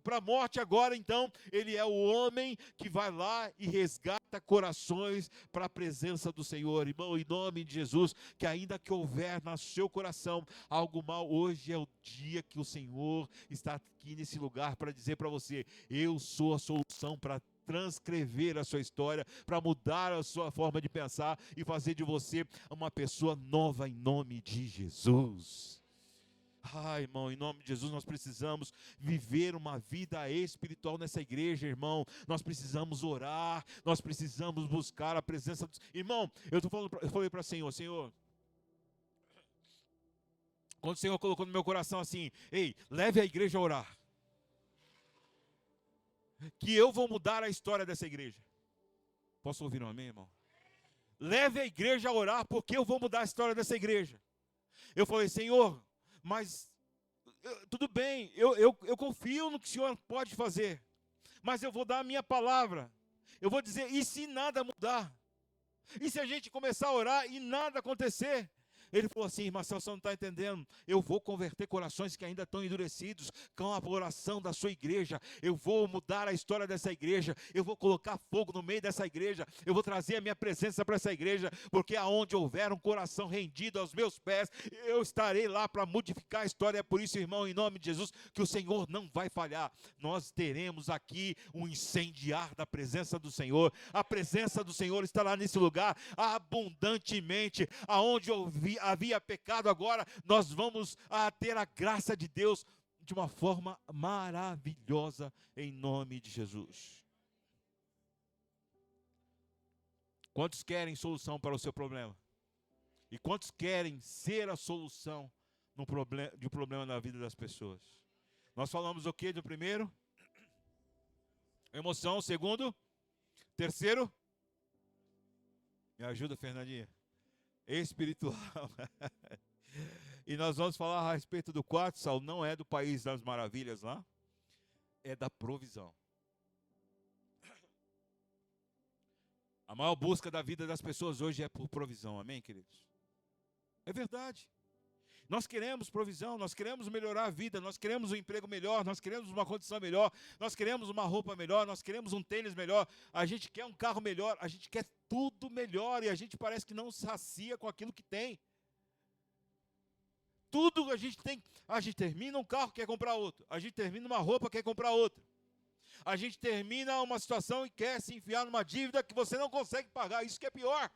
para a morte, agora então ele é o homem que vai lá e resgata corações para a presença do Senhor. Irmão, em nome de Jesus, que ainda que houver no seu coração algo mal, hoje é o dia que o Senhor está aqui nesse lugar para dizer para você, eu sou a solução para transcrever a sua história, para mudar a sua forma de pensar e fazer de você uma pessoa nova em nome de Jesus. Irmão, em nome de Jesus nós precisamos viver uma vida espiritual nessa igreja, irmão. Nós precisamos orar, nós precisamos buscar a presença do... Irmão, eu falei para o Senhor, Senhor, quando o Senhor colocou no meu coração assim, ei, leve a igreja a orar, que eu vou mudar a história dessa igreja. Posso ouvir um amém, irmão? Leve a igreja a orar, porque eu vou mudar a história dessa igreja. Eu falei, Senhor, mas tudo bem, eu confio no que o Senhor pode fazer, mas eu vou dar a minha palavra. Eu vou dizer, e se nada mudar? E se a gente começar a orar e nada acontecer? Ele falou assim, Marcelo, você não está entendendo, eu vou converter corações que ainda estão endurecidos com a oração da sua igreja, eu vou mudar a história dessa igreja, eu vou colocar fogo no meio dessa igreja, eu vou trazer a minha presença para essa igreja, porque aonde houver um coração rendido aos meus pés, eu estarei lá para modificar a história. É por isso, irmão, em nome de Jesus, que o Senhor não vai falhar. Nós teremos aqui um incendiar da presença do Senhor, a presença do Senhor estará nesse lugar abundantemente. Aonde havia pecado, agora nós vamos ter a graça de Deus de uma forma maravilhosa, em nome de Jesus. Quantos querem solução para o seu problema? E quantos querem ser a solução de um problema na vida das pessoas? Nós falamos o que do primeiro? Emoção. Segundo? Terceiro? Me ajuda, Fernandinha. Espiritual. E nós vamos falar a respeito do quarto, Saulo. Não é do país das maravilhas lá, é da provisão. A maior busca da vida das pessoas hoje é por provisão, amém, queridos? É verdade. Nós queremos provisão, nós queremos melhorar a vida, nós queremos um emprego melhor, nós queremos uma condição melhor, nós queremos uma roupa melhor, nós queremos um tênis melhor, a gente quer um carro melhor, a gente quer tudo melhor e a gente parece que não sacia com aquilo que tem. Tudo a gente termina um carro, quer comprar outro, a gente termina uma roupa, quer comprar outra. A gente termina uma situação e quer se enfiar numa dívida que você não consegue pagar, isso que é pior.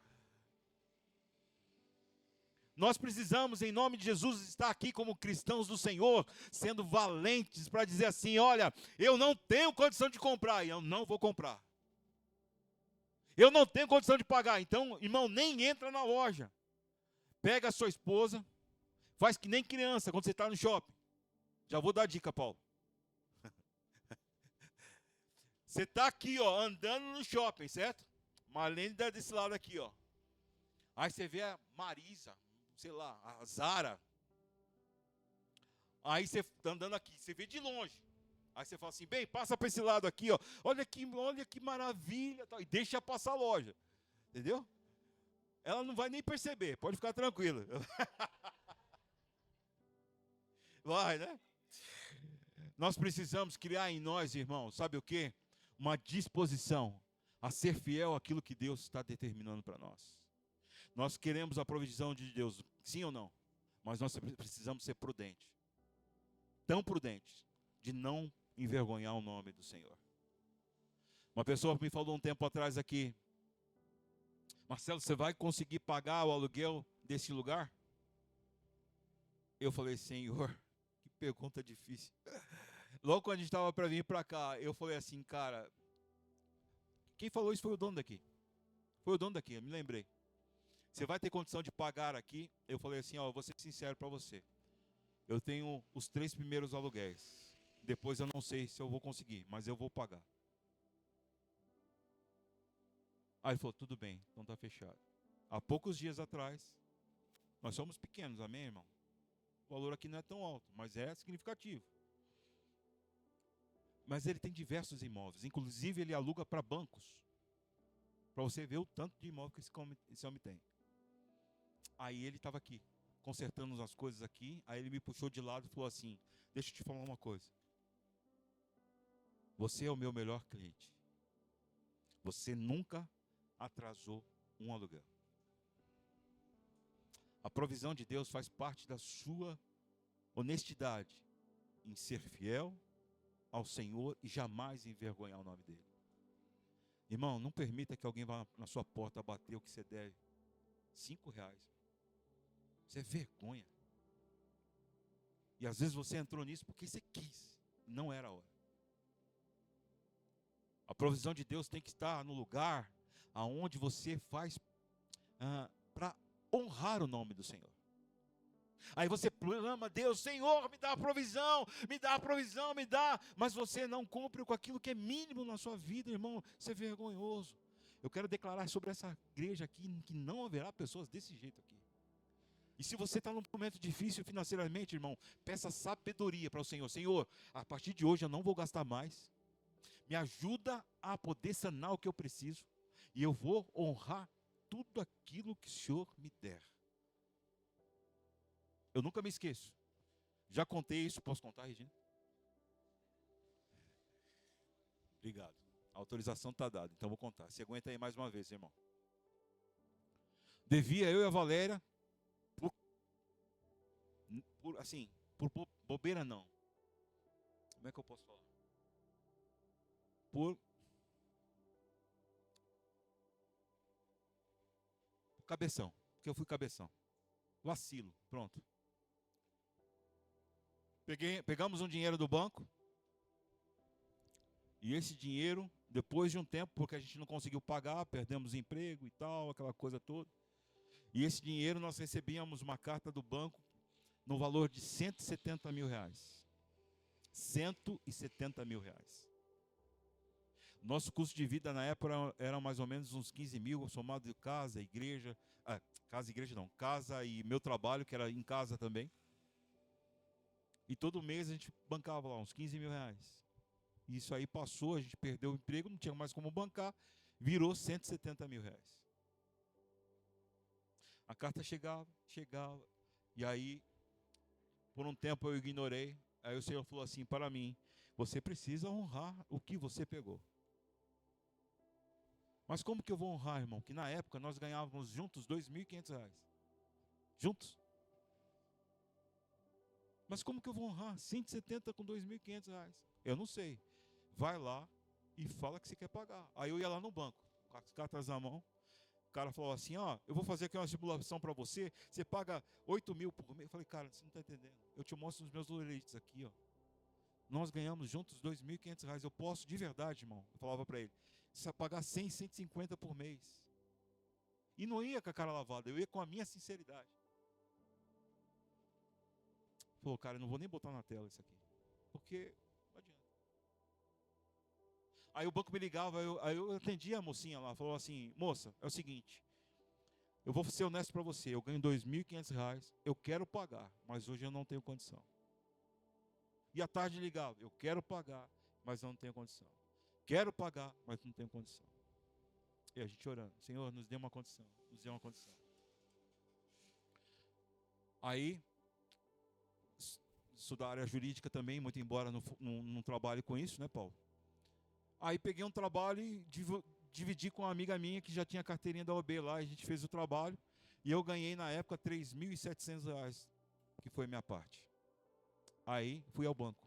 Nós precisamos, em nome de Jesus, estar aqui como cristãos do Senhor, sendo valentes para dizer assim, olha, eu não tenho condição de comprar, e eu não vou comprar. Eu não tenho condição de pagar, então, irmão, nem entra na loja. Pega a sua esposa, faz que nem criança quando você está no shopping. Já vou dar a dica, Paulo. Você está aqui, ó, andando no shopping, certo? Marlene está desse lado aqui, ó. Aí você vê a Marisa, sei lá, a Zara. Aí você está andando aqui, você vê de longe. Aí você fala assim, bem, passa para esse lado aqui, ó. Olha que maravilha, tal, e deixa passar a loja. Entendeu? Ela não vai nem perceber, pode ficar tranquila. Vai, né? Nós precisamos criar em nós, irmãos, sabe o quê? Uma disposição a ser fiel àquilo que Deus está determinando para nós. Nós queremos a provisão de Deus, sim ou não? Mas nós precisamos ser prudentes. Tão prudentes, de não envergonhar o nome do Senhor. Uma pessoa me falou um tempo atrás aqui, Marcelo, você vai conseguir pagar o aluguel desse lugar? Eu falei, Senhor, que pergunta difícil. Logo quando a gente estava para vir para cá, eu falei assim, cara, quem falou isso foi o dono daqui. Foi o dono daqui, eu me lembrei. Você vai ter condição de pagar aqui? Eu falei assim, ó, vou ser sincero para você. Eu tenho os 3 primeiros aluguéis. Depois eu não sei se eu vou conseguir, mas eu vou pagar. Aí ele falou, tudo bem, então está fechado. Há poucos dias atrás, nós somos pequenos, amém, irmão? O valor aqui não é tão alto, mas é significativo. Mas ele tem diversos imóveis, inclusive ele aluga para bancos. Para você ver o tanto de imóvel que esse homem tem. Aí ele estava aqui, consertando as coisas aqui, aí ele me puxou de lado e falou assim, deixa eu te falar uma coisa. Você é o meu melhor cliente. Você nunca atrasou um aluguel. A provisão de Deus faz parte da sua honestidade em ser fiel ao Senhor e jamais envergonhar o nome dele. Irmão, não permita que alguém vá na sua porta bater o que você deve. R$ 5. Isso é vergonha. E às vezes você entrou nisso porque você quis. Não era a hora. A provisão de Deus tem que estar no lugar aonde você faz para honrar o nome do Senhor. Aí você clama, Deus, Senhor, me dá a provisão, me dá a provisão, me dá. Mas você não cumpre com aquilo que é mínimo na sua vida, irmão. Isso é vergonhoso. Eu quero declarar sobre essa igreja aqui que não haverá pessoas desse jeito aqui. E se você está num momento difícil financeiramente, irmão, peça sabedoria para o Senhor. Senhor, a partir de hoje eu não vou gastar mais. Me ajuda a poder sanar o que eu preciso. E eu vou honrar tudo aquilo que o Senhor me der. Eu nunca me esqueço. Já contei isso, posso contar, Regina? Obrigado. A autorização está dada, então vou contar. Você aguenta aí mais uma vez, irmão. Devia eu e a Valéria, por bobeira não. Como é que eu posso falar? Por cabeção, porque eu fui cabeção. Vacilo, pronto. Pegamos um dinheiro do banco. E esse dinheiro, depois de um tempo, porque a gente não conseguiu pagar, perdemos emprego e tal, aquela coisa toda. E esse dinheiro nós recebíamos uma carta do banco no valor de R$170 mil. R$170 mil. Nosso custo de vida na época era mais ou menos uns 15 mil, somado de casa, igreja, casa e meu trabalho, que era em casa também. E todo mês a gente bancava lá uns R$15 mil. E isso aí passou, a gente perdeu o emprego, não tinha mais como bancar, virou R$170 mil. A carta chegava, e aí, por um tempo eu ignorei. Aí o Senhor falou assim para mim: você precisa honrar o que você pegou. Mas como que eu vou honrar, irmão? Que na época nós ganhávamos juntos R$2.500. Juntos. Mas como que eu vou honrar 170 com R$2.500? Eu não sei. Vai lá e fala que você quer pagar. Aí eu ia lá no banco, com as cartas na mão. O cara falou assim, eu vou fazer aqui uma simulação para você. Você paga 8 mil por mês. Eu falei, cara, você não está entendendo. Eu te mostro os meus doletes aqui, ó. Nós ganhamos juntos R$2.500. Eu posso, de verdade, irmão. Eu falava para ele, você vai pagar 100, 150 por mês. E não ia com a cara lavada, eu ia com a minha sinceridade. Falou, cara, eu não vou nem botar na tela isso aqui. Porque não adianta. Aí o banco me ligava, aí eu atendia a mocinha lá, falou assim, moça, é o seguinte, eu vou ser honesto para você, eu ganho R$2.500, eu quero pagar, mas hoje eu não tenho condição. E à tarde ligava, eu quero pagar, mas não tenho condição. Quero pagar, mas não tenho condição. E a gente orando, Senhor, nos dê uma condição, nos dê uma condição. Aí, sou da área jurídica também, muito embora não trabalhe com isso, né, Paulo? Aí peguei um trabalho e dividi com uma amiga minha que já tinha carteirinha da OAB lá, a gente fez o trabalho, e eu ganhei na época R$3.700, que foi a minha parte. Aí fui ao banco.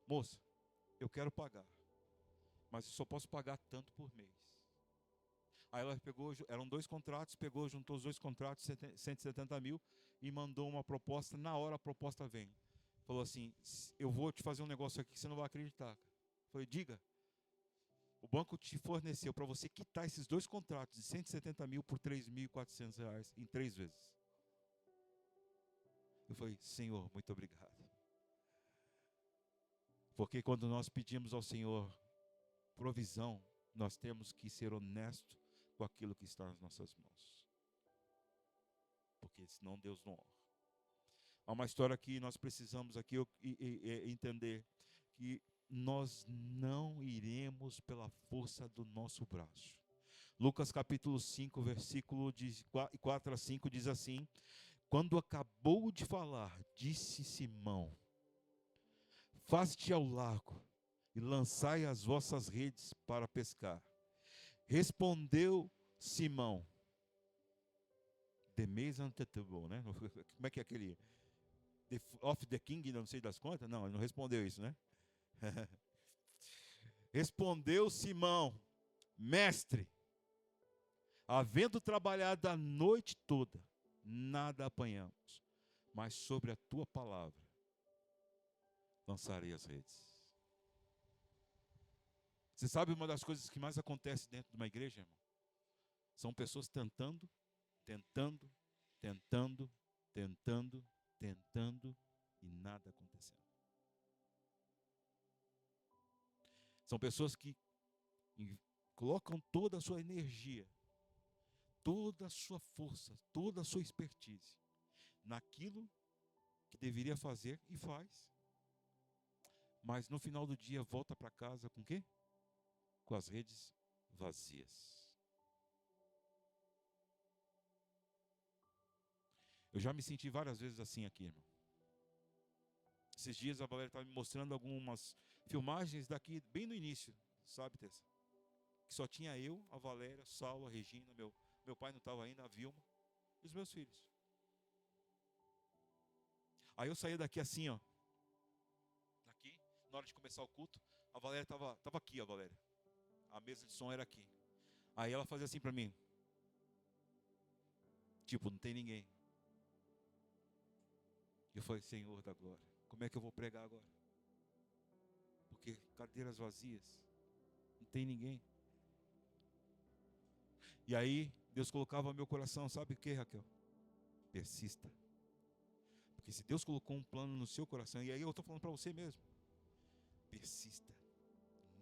Moça, eu quero pagar, mas eu só posso pagar tanto por mês. Aí ela pegou, eram 2 contratos, juntou os 2 contratos, 170 mil, e mandou uma proposta. Na hora a proposta vem. Falou assim, eu vou te fazer um negócio aqui que você não vai acreditar. Eu falei, diga. O banco te forneceu para você quitar esses 2 contratos de 170 mil por R$3.400 em 3 vezes. Eu falei, Senhor, muito obrigado. Porque quando nós pedimos ao Senhor provisão, nós temos que ser honestos com aquilo que está nas nossas mãos. Porque senão Deus não honra. Há uma história que nós precisamos aqui entender que nós não iremos pela força do nosso braço. Lucas capítulo 5, versículo de 4 a 5 diz assim: quando acabou de falar, disse Simão, faze-te ao largo e lançai as vossas redes para pescar. Respondeu Simão, the maze untouchable, né? Como é que é aquele of the king, não sei das contas? Não, ele não respondeu isso, né? Respondeu Simão, Mestre, havendo trabalhado a noite toda, nada apanhamos, mas sobre a tua palavra lançarei as redes. Você sabe uma das coisas que mais acontece dentro de uma igreja, irmão? São pessoas tentando, tentando, tentando, tentando, tentando e nada acontecendo. São pessoas que colocam toda a sua energia, toda a sua força, toda a sua expertise naquilo que deveria fazer e faz. Mas no final do dia volta para casa com o quê? Com as redes vazias. Eu já me senti várias vezes assim aqui, irmão. Esses dias a Valéria estava me mostrando algumas filmagens daqui, bem no início, sabe, Tessa? Que só tinha eu, a Valéria, Saulo, a Regina, meu pai não estava ainda, a Vilma, e os meus filhos. Aí eu saía daqui assim, ó. Daqui, na hora de começar o culto, a Valéria estava aqui, a Valéria. A mesa de som era aqui. Aí ela fazia assim para mim. Tipo, não tem ninguém. E eu falei, Senhor da glória, como é que eu vou pregar agora? Porque cadeiras vazias, não tem ninguém. E aí, Deus colocava no meu coração, sabe o que, Raquel? Persista. Porque se Deus colocou um plano no seu coração, e aí eu estou falando para você mesmo, persista,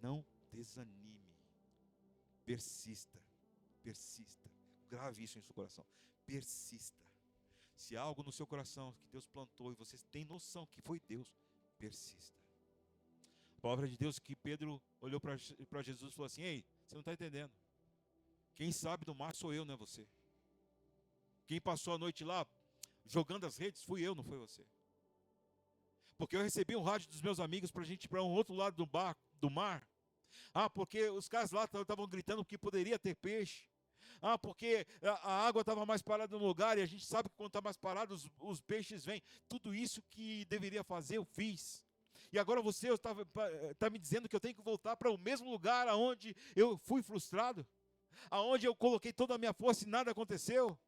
não desanime, persista, persista, grave isso em seu coração, persista. Se há algo no seu coração que Deus plantou e você tem noção que foi Deus, persista. A palavra de Deus que Pedro olhou para Jesus e falou assim, ei, você não está entendendo. Quem sabe do mar sou eu, não é você. Quem passou a noite lá jogando as redes fui eu, não foi você. Porque eu recebi um rádio dos meus amigos para a gente ir para um outro lado do mar. Ah, porque os caras lá estavam gritando que poderia ter peixe. Ah, porque a água estava mais parada no lugar e a gente sabe que quando está mais parado os peixes vêm. Tudo isso que deveria fazer eu fiz. E agora você está me dizendo que eu tenho que voltar para o mesmo lugar aonde eu fui frustrado? Aonde eu coloquei toda a minha força e nada aconteceu?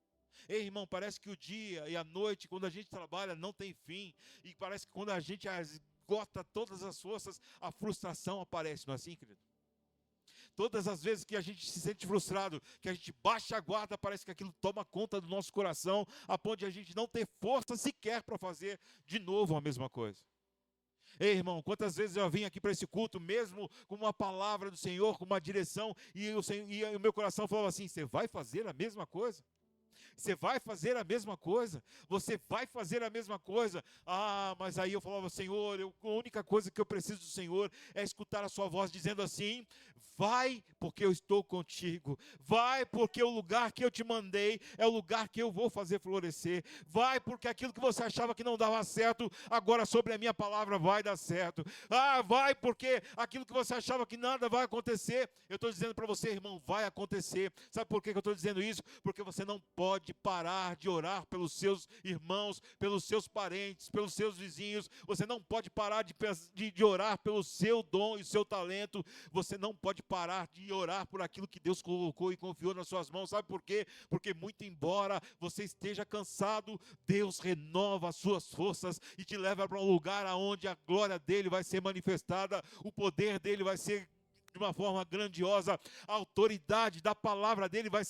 Ei, irmão, parece que o dia e a noite, quando a gente trabalha, não tem fim. E parece que quando a gente esgota todas as forças, a frustração aparece, não é assim, querido? Todas as vezes que a gente se sente frustrado, que a gente baixa a guarda, parece que aquilo toma conta do nosso coração, a ponto de a gente não ter força sequer para fazer de novo a mesma coisa. Ei, irmão, quantas vezes eu vim aqui para esse culto, mesmo com uma palavra do Senhor, com uma direção, e o meu coração falava assim, você vai fazer a mesma coisa? Você vai fazer a mesma coisa? Você vai fazer a mesma coisa? Ah, mas aí eu falava, Senhor, a única coisa que eu preciso do Senhor é escutar a sua voz dizendo assim, vai porque eu estou contigo, vai porque o lugar que eu te mandei é o lugar que eu vou fazer florescer, vai porque aquilo que você achava que não dava certo, agora sobre a minha palavra vai dar certo, ah, vai porque aquilo que você achava que nada vai acontecer, eu estou dizendo para você, irmão, vai acontecer. Sabe por que eu estou dizendo isso? Porque você não pode parar de orar pelos seus irmãos, pelos seus parentes, pelos seus vizinhos, você não pode parar de orar pelo seu dom e seu talento, você não pode parar de orar por aquilo que Deus colocou e confiou nas suas mãos. Sabe por quê? Porque muito embora você esteja cansado, Deus renova as suas forças e te leva para um lugar onde a glória dele vai ser manifestada, o poder dele vai ser de uma forma grandiosa, a autoridade da palavra dele vai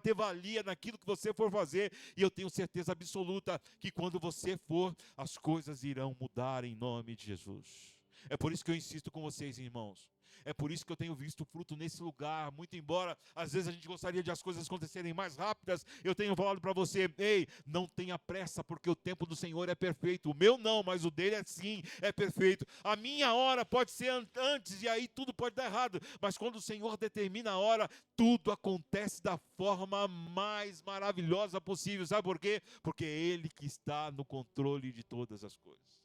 ter valia naquilo que você for fazer, e eu tenho certeza absoluta que quando você for, as coisas irão mudar em nome de Jesus. É por isso que eu insisto com vocês, irmãos. É por isso que eu tenho visto fruto nesse lugar, muito embora às vezes a gente gostaria de as coisas acontecerem mais rápidas, eu tenho falado para você, ei, não tenha pressa, porque o tempo do Senhor é perfeito, o meu não, mas o dele sim, é perfeito, a minha hora pode ser antes, e aí tudo pode dar errado, mas quando o Senhor determina a hora, tudo acontece da forma mais maravilhosa possível, sabe por quê? Porque é Ele que está no controle de todas as coisas.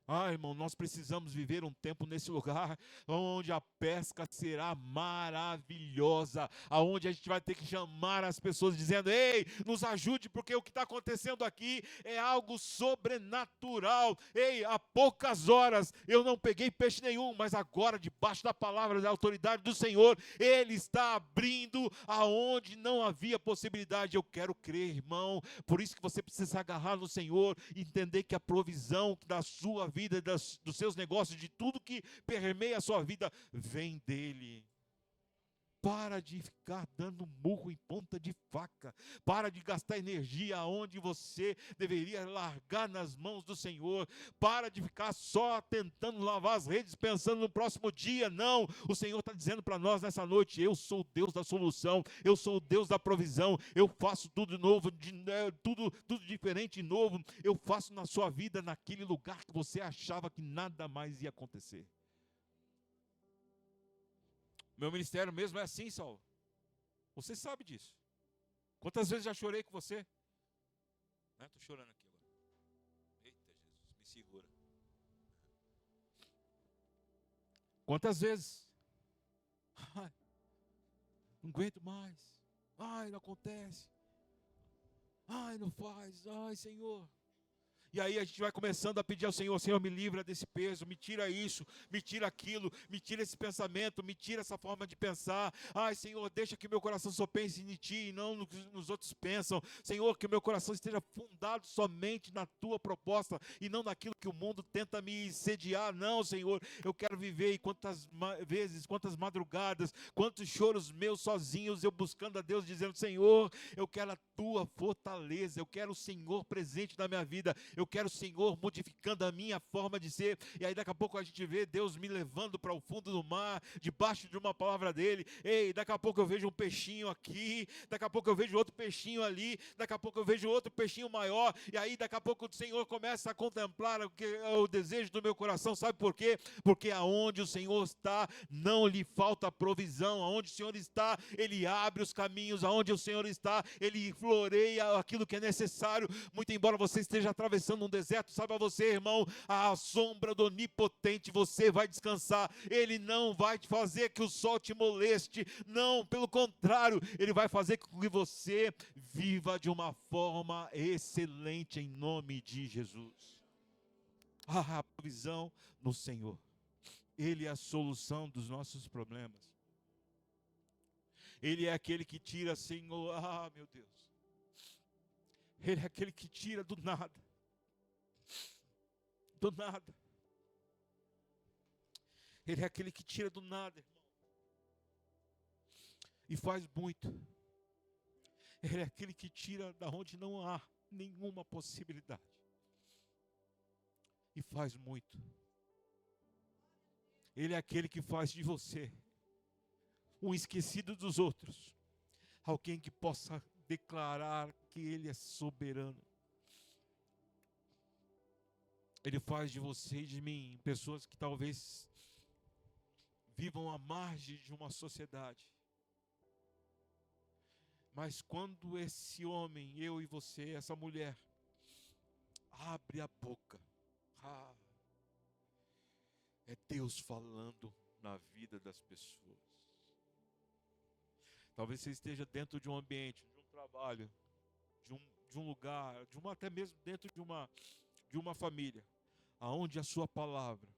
Ah, irmão, nós precisamos viver um tempo nesse lugar onde a pesca será maravilhosa, aonde a gente vai ter que chamar as pessoas dizendo: ei, nos ajude, porque o que está acontecendo aqui é algo sobrenatural. Ei, há poucas horas eu não peguei peixe nenhum, mas agora, debaixo da palavra da autoridade do Senhor, Ele está abrindo aonde não havia possibilidade. Eu quero crer, irmão, por isso que você precisa se agarrar no Senhor, entender que a provisão da sua vida, dos seus negócios, de tudo que permeia a sua vida, vem dEle. Para de ficar dando murro em ponta de faca. Para de gastar energia onde você deveria largar nas mãos do Senhor. Para de ficar só tentando lavar as redes, pensando no próximo dia. Não, o Senhor está dizendo para nós nessa noite: eu sou o Deus da solução, eu sou o Deus da provisão, eu faço tudo novo, tudo diferente e novo. Eu faço na sua vida, naquele lugar que você achava que nada mais ia acontecer. Meu ministério mesmo é assim, Saulo. Você sabe disso. Quantas vezes já chorei com você? Estou chorando aqui agora. Eita, Jesus, me segura. Quantas vezes? Ai, não aguento mais. Ai, não acontece. Ai, não faz. Ai, Senhor. E aí a gente vai começando a pedir ao Senhor: Senhor, me livra desse peso, me tira isso, me tira aquilo, me tira esse pensamento, me tira essa forma de pensar. Ai, Senhor, deixa que meu coração só pense em Ti e não no que os outros pensam. Senhor, que o meu coração esteja fundado somente na Tua proposta e não naquilo que o mundo tenta me sediar. Não, Senhor, eu quero viver. E quantas vezes, quantas madrugadas, quantos choros meus sozinhos, eu buscando a Deus, dizendo: Senhor, eu quero a Tua fortaleza, eu quero o Senhor presente na minha vida, eu quero o Senhor modificando a minha forma de ser. E aí daqui a pouco a gente vê Deus me levando para o fundo do mar, debaixo de uma palavra dele. Ei, daqui a pouco eu vejo um peixinho aqui, daqui a pouco eu vejo outro peixinho ali, daqui a pouco eu vejo outro peixinho maior. E aí daqui a pouco o Senhor começa a contemplar o que é o desejo do meu coração. Sabe por quê? Porque aonde o Senhor está, não lhe falta provisão. Aonde o Senhor está, Ele abre os caminhos. Aonde o Senhor está, Ele floreia aquilo que é necessário. Muito embora você esteja atravessando um deserto, saiba você, irmão, à sombra do Onipotente você vai descansar. Ele não vai te fazer que o sol te moleste, não, pelo contrário, Ele vai fazer com que você viva de uma forma excelente em nome de Jesus. A provisão no Senhor, Ele é a solução dos nossos problemas. Ele é aquele que tira, Senhor, meu Deus, Ele é aquele que tira do nada. Do nada. Ele é aquele que tira do nada, irmão, e faz muito. Ele é aquele que tira da onde não há nenhuma possibilidade e faz muito. Ele é aquele que faz de você um esquecido dos outros, alguém que possa declarar que Ele é soberano. Ele faz de você e de mim pessoas que talvez vivam à margem de uma sociedade. Mas quando esse homem, eu e você, essa mulher, abre a boca, é Deus falando na vida das pessoas. Talvez você esteja dentro de um ambiente, de um trabalho, de um lugar, até mesmo dentro de uma família, aonde a sua palavra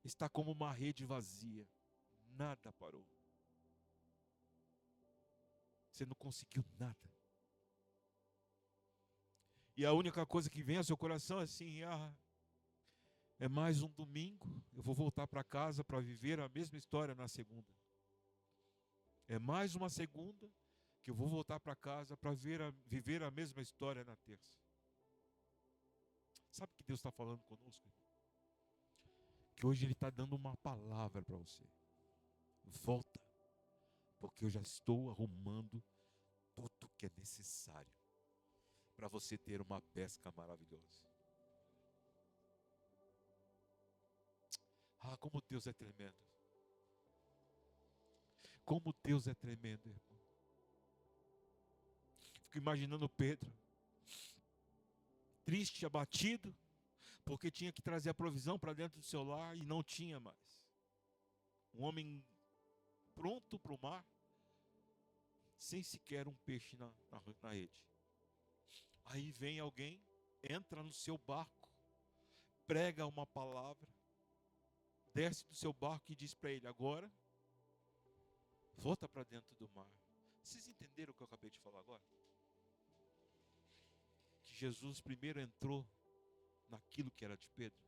está como uma rede vazia, nada parou. Você não conseguiu nada. E a única coisa que vem ao seu coração é assim: é mais um domingo, eu vou voltar para casa para viver a mesma história na segunda. É mais uma segunda que eu vou voltar para casa para viver a mesma história na terça. Sabe o que Deus está falando conosco? Que hoje Ele está dando uma palavra para você. Volta, porque eu já estou arrumando tudo que é necessário para você ter uma pesca maravilhosa. Como Deus é tremendo. Como Deus é tremendo, irmão. Fico imaginando Pedro, triste, abatido, porque tinha que trazer a provisão para dentro do seu lar e não tinha mais. Um homem pronto para o mar, sem sequer um peixe na rede. Aí vem alguém, entra no seu barco, prega uma palavra, desce do seu barco e diz para ele: agora, volta para dentro do mar. Vocês entenderam o que eu acabei de falar agora? Que Jesus primeiro entrou naquilo que era de Pedro,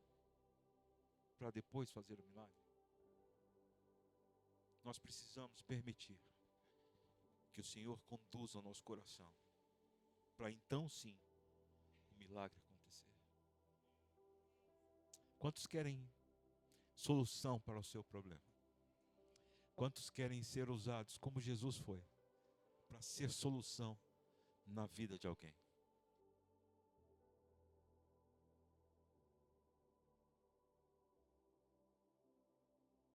para depois fazer o milagre. Nós precisamos permitir que o Senhor conduza o nosso coração, para então sim o milagre acontecer. Quantos querem solução para o seu problema? Quantos querem ser usados como Jesus foi, para ser solução na vida de alguém?